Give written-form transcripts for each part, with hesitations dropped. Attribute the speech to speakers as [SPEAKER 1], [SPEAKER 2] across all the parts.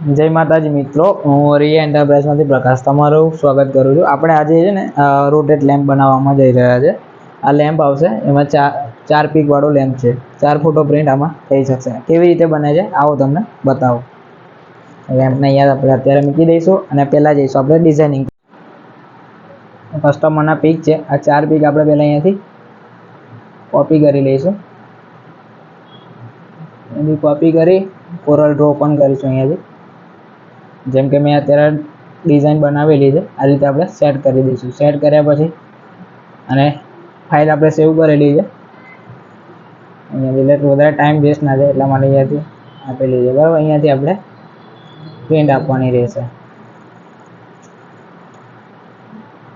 [SPEAKER 1] જય માતાજી મિત્રો, હું રિયા એન્ટરપ્રાઇઝમાંથી પ્રકાશ તમારું સ્વાગત કરું છું. આપણે આજે છે ને રોટેટ લેમ્પ બનાવવામાં જઈ રહ્યા છે. આ લેમ્પ આવશે, એમાં ચાર પીક વાળો લેમ્પ છે. 4 ફોટો પ્રિન્ટ આમાં થઈ શકશે. કેવી રીતે બને છે આવો તમને બતાવો. લેમ્પને અહીંયા આપણે અત્યારે મૂકી દઈશું અને પહેલાં જઈશું આપણે ડિઝાઇનિંગ. કસ્ટમરના પીક છે, આ 4 પીક આપણે પહેલાં અહીંયાથી કોપી કરી લઈશું. એની કોપી કરી કોરલ ડ્રો પણ કરીશું અહીંયાથી. જેમ કે મેં અત્યારે ડિઝાઇન બનાવેલી છે, આ રીતે આપણે સેટ કરી દઈશું. સેટ કર્યા પછી અને ફાઇલ આપણે સેવ કરેલી છે અહીંયાથી, એટલે વધારે ટાઈમ વેસ્ટ ના થાય એટલા માટે અહીંયાથી આપેલી છે. બરાબર, અહીંયાથી આપણે પ્રિન્ટ આપવાની રહેશે.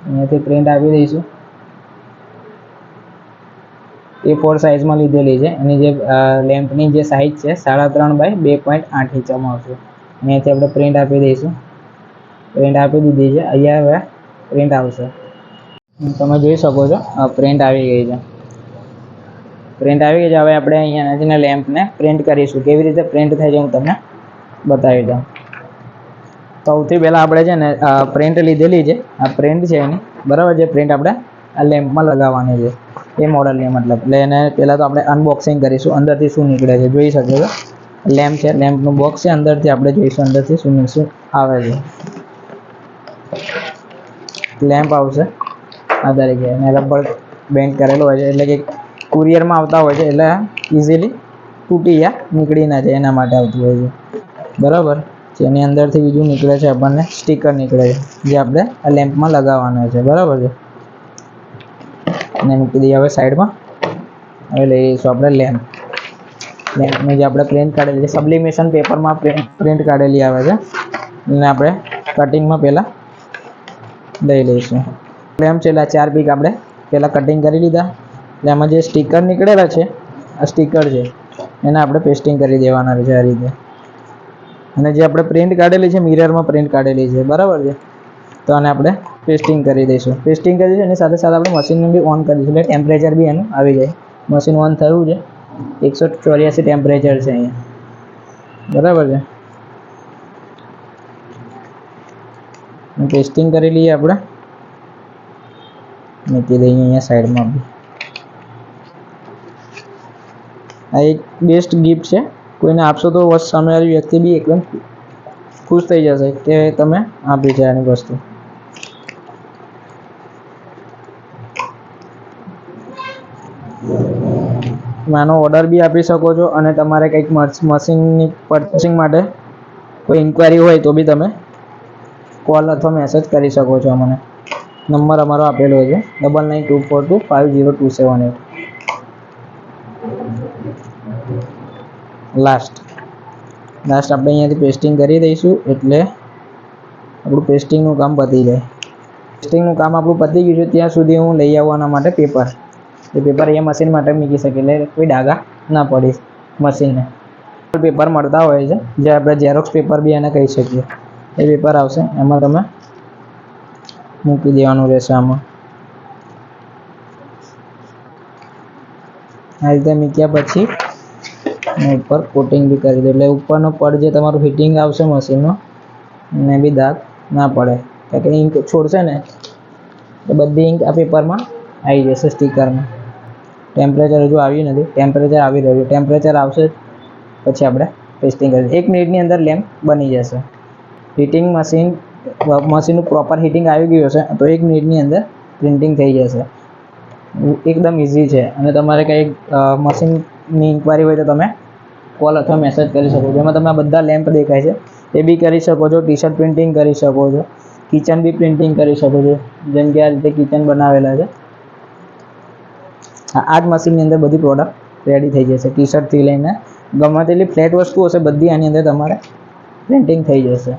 [SPEAKER 1] અહીંયાથી પ્રિન્ટ આપી દઈશું. A4 સાઇઝમાં લીધેલી છે. એની જે લેમ્પની જે સાઇઝ છે 3.5 બાય 2.8 ઇંચમાં આવશે. અહીંયાથી આપણે પ્રિન્ટ આપી દઈશું. પ્રિન્ટ આપી દીધી છે. અહીંયા હવે પ્રિન્ટ આવશે. તમે જોઈ શકો છો પ્રિન્ટ આવી ગઈ છે. પ્રિન્ટ આવી ગઈ છે. હવે આપણે અહીંયાથી લેમ્પને પ્રિન્ટ કરીશું. કેવી રીતે પ્રિન્ટ થાય છે હું તમને બતાવી દઉં. સૌથી પહેલાં આપણે છે ને પ્રિન્ટ લીધેલી છે. આ પ્રિન્ટ છે એની, બરાબર છે. પ્રિન્ટ આપણે આ લેમ્પમાં લગાવવાની છે, એ મોડલની મતલબ. એટલે એને પહેલાં તો આપણે અનબોક્સિંગ કરીશું. અંદરથી શું નીકળે છે જોઈ શકો છો. લેમ્પ છે, લેમ્પનું બોક્સ છે. અંદરથી આપણે જોઈશું અંદરથી શું આવે છે. લેમ્પ આવશે આ તરીકે, અને રબર બેન્ડ કરેલો હોય છે, એટલે કે કુરિયરમાં આવતા હોય છે, એટલે ઇઝીલી તૂટી યા નીકળી ના જાય એના માટે આવતું હોય છે. બરાબર, જેની અંદરથી બીજું નીકળે છે આપણને સ્ટીકર નીકળે છે, જે આપણે આ લેમ્પમાં લગાવવાનો છે. બરાબર છે. અને મૂકી દઈએ હવે સાઈડમાં. હવે લઈ લઈશું આપણે લેમ્પની જે આપણે પ્રિન્ટ કાઢેલી છે, સબ્લિમેશન પેપરમાં પ્રિન્ટ કાઢેલી આવે છે. એને આપણે કટિંગમાં પહેલાં લઈ લઈશું. લેમ્પ છે એટલે 4 પીક આપણે પહેલાં કટિંગ કરી લીધા. એટલે એમાં જે સ્ટીકર નીકળેલા છે, આ સ્ટીકર છે, એને આપણે પેસ્ટિંગ કરી દેવાના છે આ રીતે. અને જે આપણે પ્રિન્ટ કાઢેલી છે, મિરરમાં પ્રિન્ટ કાઢેલી છે, બરાબર છે. તો આને આપણે પેસ્ટિંગ કરી દઈશું. પેસ્ટિંગ કરી દઈશું એની સાથે સાથે આપણે મશીનને બી ઓન કરી દઈશું, એટલે ટેમ્પરેચર બી એનું આવી જાય. મશીન ઓન થયું છે, 184 ટેમ્પરેચર છે અહીંયા. બરાબર છે. પેસ્ટિંગ કરી લઈએ આપણે. મૂકી દઈએ અહીંયા સાઈડમાં બી. આ એક બેસ્ટ ગિફ્ટ છે. કોઈને આપશો તો સામેવાળી વ્યક્તિ બી એકદમ ખુશ થઈ જશે કે તમે આપી છે આની વસ્તુ. આનો ઓર્ડર બી આપી શકો છો, અને તમારે કંઈક મશીનની પર્ચેસિંગ માટે કોઈ ઇન્ક્વાયરી હોય તો બી તમે કોલ અથવા મેસેજ કરી શકો છો. મને નંબર અમારો આપેલો છે 9924250278. લાસ્ટ આપણે અહીંયાથી પેસ્ટિંગ કરી દઈશું, એટલે આપણું પેસ્ટિંગનું કામ પતી જાય. પેસ્ટિંગનું કામ આપણું પતી ગયું છે ત્યાં સુધી હું લઈ આવવાના માટે પેપર. એ પેપર એ મશીન માટે મૂકી શકે, એટલે કોઈ ડાઘા ના પડી મશીનને. પેપર મળતા હોય છે, જે આપણે ઝેરોક્સ પેપર બી એને કહી શકીએ. એ પેપર આવશે, એમાં તમે મૂકી દેવાનું રહેશે. આમાં આ રીતે મૂક્યા પછી ઉપર કોટિંગ બી કરી દો, એટલે ઉપરનો પડ જે તમારું ફિટિંગ આવશે મશીનનો, એને બી દાગ ના પડે. કારણ કે ઇંક છોડશે ને તો બધી ઇંક આ પેપરમાં આવી જશે સ્ટીકરમાં. ટેમ્પરેચર હજુ આવ્યું નથી, ટેમ્પરેચર આવી રહ્યું છે. ટેમ્પરેચર આવશે પછી આપણે પેસ્ટિંગ કરીશું. 1 મિનિટની અંદર લેમ્પ બની જશે. હીટિંગ મશીનનું પ્રોપર હીટિંગ આવી ગયું હશે તો 1 મિનિટની અંદર પ્રિન્ટિંગ થઈ જશે. એકદમ ઇઝી છે. અને તમારે કંઈ મશીનની ઇન્ક્વાયરી હોય તો તમે કોલ અથવા મેસેજ કરી શકો છો. જેમાં તમે આ બધા લેમ્પ દેખાય છે એ બી કરી શકો છો. ટી-શર્ટ પ્રિન્ટિંગ કરી શકો છો. કિચન બી પ્રિન્ટિંગ કરી શકો છો. જેમ કે આ રીતે કિચન બનાવેલા છે. આ જ મશીનની અંદર બધી પ્રોડક્ટ રેડી થઈ જશે. ટી-શર્ટથી લઈને ગમે તેટલી ફ્લેટ વસ્તુ હશે બધી આની અંદર તમારે પ્રિન્ટિંગ થઈ જશે.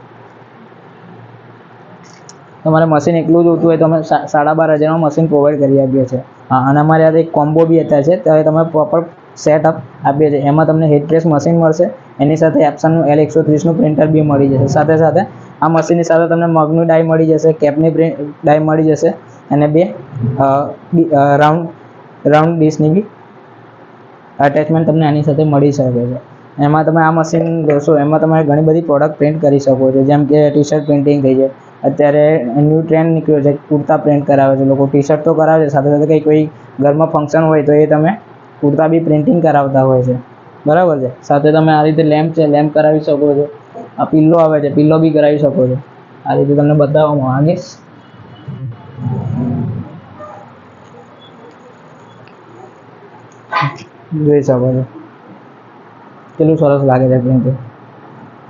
[SPEAKER 1] તમારે મશીન એકલું જોતું હોય તો અમે 12,500માં મશીન પ્રોવાઈડ કરી આપીએ છીએ. હા, અને અમારે આ એક કોમ્બો બી અત્યારે છે, ત્યારે તમે પ્રોપર સેટઅપ આપીએ છીએ. એમાં તમને હેડ પ્રેસ મશીન મળશે, એની સાથે એપ્સનનું L130નું પ્રિન્ટર બી મળી જશે. સાથે સાથે આ મશીનની સાથે તમને મગનું ડાય મળી જશે, કેપની ડાય મળી જશે, અને 2 રાઉન્ડ ડિશની બી અટેચમેન્ટ તમને આની સાથે મળી શકે છે. એમાં તમે આ મશીન જોશો, એમાં તમે ઘણી બધી પ્રોડક્ટ પ્રિન્ટ કરી શકો છો, જેમ કે ટી શર્ટ પ્રિન્ટિંગ થઈ જાય. અત્યારે ન્યૂ ટ્રેન્ડ નીકળ્યો છે, કુર્તા પ્રિન્ટ કરાવે છે લોકો. ટી શર્ટ તો કરાવે છે, સાથે સાથે કંઈ કોઈ ઘરમાં ફંક્શન હોય તો એ તમે કુર્તા બી પ્રિન્ટિંગ કરાવતા હોય છે, બરાબર છે. સાથે તમે આ રીતે લેમ્પ છે, લેમ્પ કરાવી શકો છો. આ પિલ્લો આવે છે, પિલ્લો બી કરાવી શકો છો. આ રીતે તમને બતાવવામાં આવીશ. જોઈ શકો છો કેટલું સરસ લાગે છે પ્રિન્ટિંગ.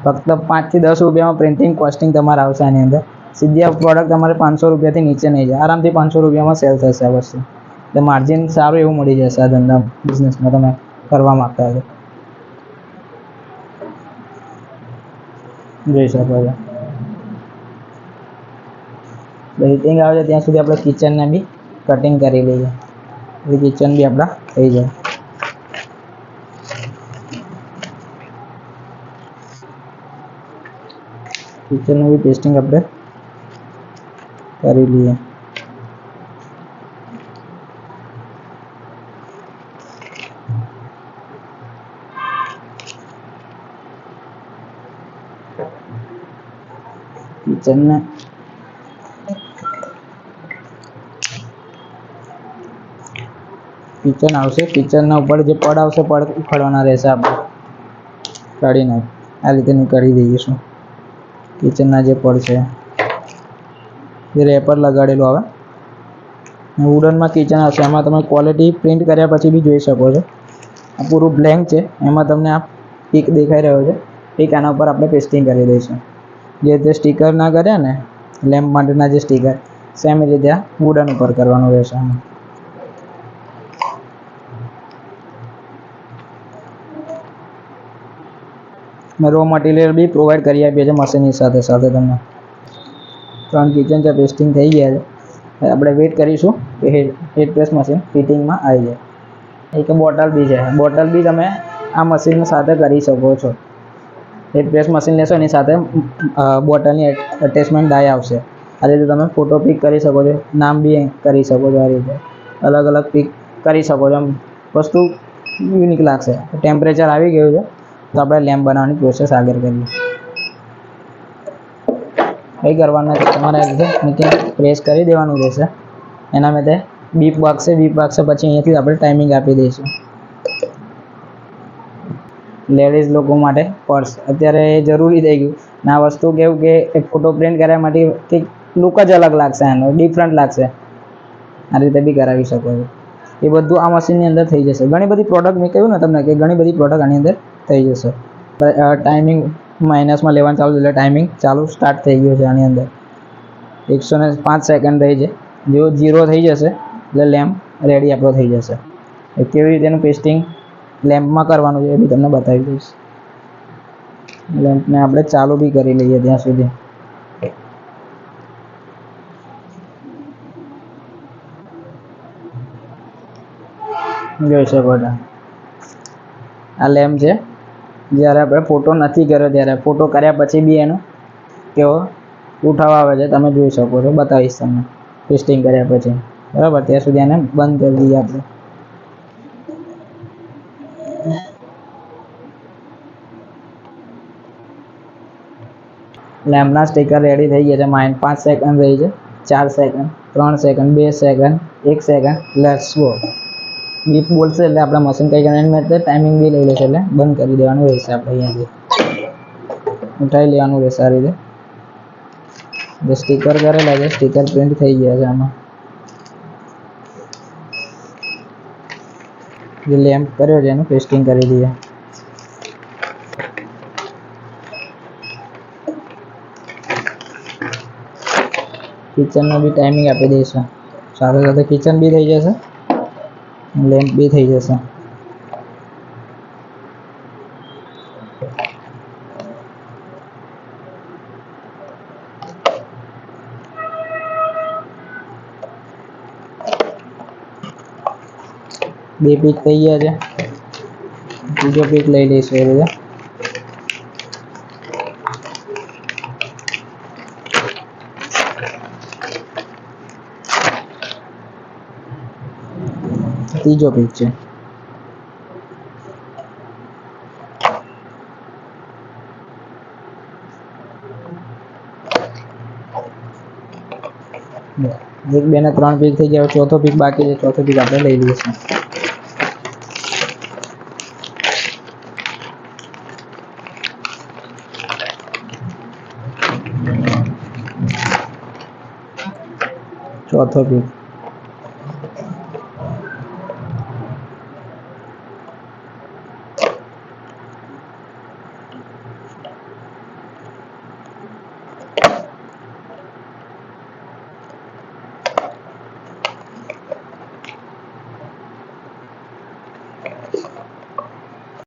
[SPEAKER 1] ફક્ત 5 થી 10 રૂપિયામાં પ્રિન્ટિંગ કોસ્ટિંગ તમારે આવશે આની અંદર. સીધી આ પ્રોડક્ટ તમારે 500 રૂપિયાથી નીચે નહીં જાય, આરામથી 500 રૂપિયામાં સેલ થશે આ વસ્તુ. એટલે માર્જિન સારું એવું મળી જશે આ ધંધા બિઝનેસમાં તમે કરવા માગતા હોય. જોઈ શકો છો હીટિંગ આવે છે ત્યાં સુધી આપણે કિચનને બી કટિંગ કરી લઈએ, એટલે કિચન બી આપણા થઈ જાય. કિચનનું બી ટેસ્ટિંગ આપણે કરી લઈએ. કિચનને કિચન આવશે, કિચનના ઉપર જે પડ આવશે, પડ ઉખાડવાના રહેશે. આપણે કાઢીને આ રીતે નીકાળી દઈશું. કિચનના જે પડ છે એ રેપર લગાડેલું આવે. વુડનમાં કિચન આવશે, એમાં તમે ક્વોલિટી પ્રિન્ટ કર્યા પછી બી જોઈ શકો છો. આ પૂરું બ્લેન્ક છે, એમાં તમને આ પીક દેખાઈ રહ્યો છે. પીક આના ઉપર આપણે પેસ્ટિંગ કરી દઈશું. જે રીતે સ્ટીકર ના કર્યા ને લેમ્પ માટેના જે સ્ટીકર, સેમ એ રીતે આ વુડન ઉપર કરવાનું રહેશે. રો મટીરિયલ બી પ્રોવાઈડ કરી આપીએ છીએ મશીનની સાથે સાથે તમને. 3 કિચન છે પેસ્ટિંગ થઈ ગયા છે. આપણે વેઇટ કરીશું કે હેડ પ્રેસ મશીન ફિટિંગમાં આવી જાય. એક બોટલ બી છે, બોટલ બી તમે આ મશીન સાથે કરી શકો છો. હેડ પ્રેસ મશીન લેશો એની સાથે બોટલની અટેચમેન્ટ ડાય આવશે. આ રીતે તમે ફોટો પિક કરી શકો છો, નામ બી કરી શકો છો. આ રીતે અલગ અલગ પિક કરી શકો છો. વસ્તુ યુનિક લાગશે. ટેમ્પરેચર આવી ગયું છે તો આપણે લેમ્પ બનાવવાની પ્રોસેસ આગળ કરીએ. કંઈ કરવાનું નથી, તમારે નીચે પ્રેસ કરી દેવાનું રહેશે. એના માટે બીપ વાગશે, બીપ વાગશે પછી અહીંયાથી આપણે ટાઈમિંગ આપી દઈશું. લેડીઝ લોકો માટે પર્સ અત્યારે જરૂરી થઈ ગયું. ને આ વસ્તુ કેવું કે એક ફોટો પ્રિન્ટ કરવા માટે કંઈક લુક જ અલગ લાગશે, એનો ડિફરન્ટ લાગશે. આ રીતે બી કરાવી શકો છો. એ બધું આ મશીનની અંદર થઈ જશે. ઘણી બધી પ્રોડક્ટ મેં કહ્યું ને તમને કે ઘણી બધી પ્રોડક્ટ આની અંદર થઈ જશે. ટાઈમિંગ માઇનસમાં લેવાનું ચાલુ, એટલે ટાઈમિંગ ચાલુ સ્ટાર્ટ થઈ ગયો છે. આની અંદર 105 સેકન્ડ રહી છે. જેવો 0 થઈ જશે એટલે લેમ્પ રેડી આપણો થઈ જશે. એ કેવી રીતે એનું પેસ્ટિંગ લેમ્પમાં કરવાનું છે એ બી તમને બતાવી દઈશ. લેમ્પને આપણે ચાલુ બી કરી લઈએ ત્યાં સુધી. જોઈ શકો છો આ લેમ્પ છે. જ્યારે આપણે ફોટો નથી કર્યો ત્યારે, ફોટો કર્યા પછી બી એનો કેવો ઉઠાવ આવે છે તમે જોઈ શકો છો. બતાવીશ તમને પેસ્ટિંગ કર્યા પછી, બરાબર. ત્યાં સુધી એને બંધ કરી દઈએ આપણે. લેમ્પના સ્ટીકર રેડી થઈ ગયા છે. 5 સેકન્ડ રહી છે, 4 second, 3 second, 2 second, 1 second. Let's go. Beep બોલશે એટલે આપણે મશીન કંઈ કરીને ટાઈમિંગ બી લઈ લેશે, એટલે બંધ કરી દેવાનું રહેશે. આપણે અહીંયાથી ઉઠાવી લેવાનું રહેશે. આ રીતે જે સ્ટીકર કરેલા છે, સ્ટીકર પ્રિન્ટ થઈ ગયા છે. આમાં જે લેમ્પ કર્યો છે એનું પેસ્ટિંગ કરી દઈએ. કિચનનો બી ટાઈમિંગ આપી દઈશું. સાથે સાથે કિચન બી થઈ જશે, લેમ્પ બી થઈ જશે. બે પીક થઈ ગયા છે. બીજો પીક લઈ લઈશું એ રીતે. ત્રીજો પીક છે. એક બે ને 3 પીક થઈ ગયા, ચોથો પીક બાકી છે. ચોથો પીક આપણે લઈ લઈશું. ચોથો પીક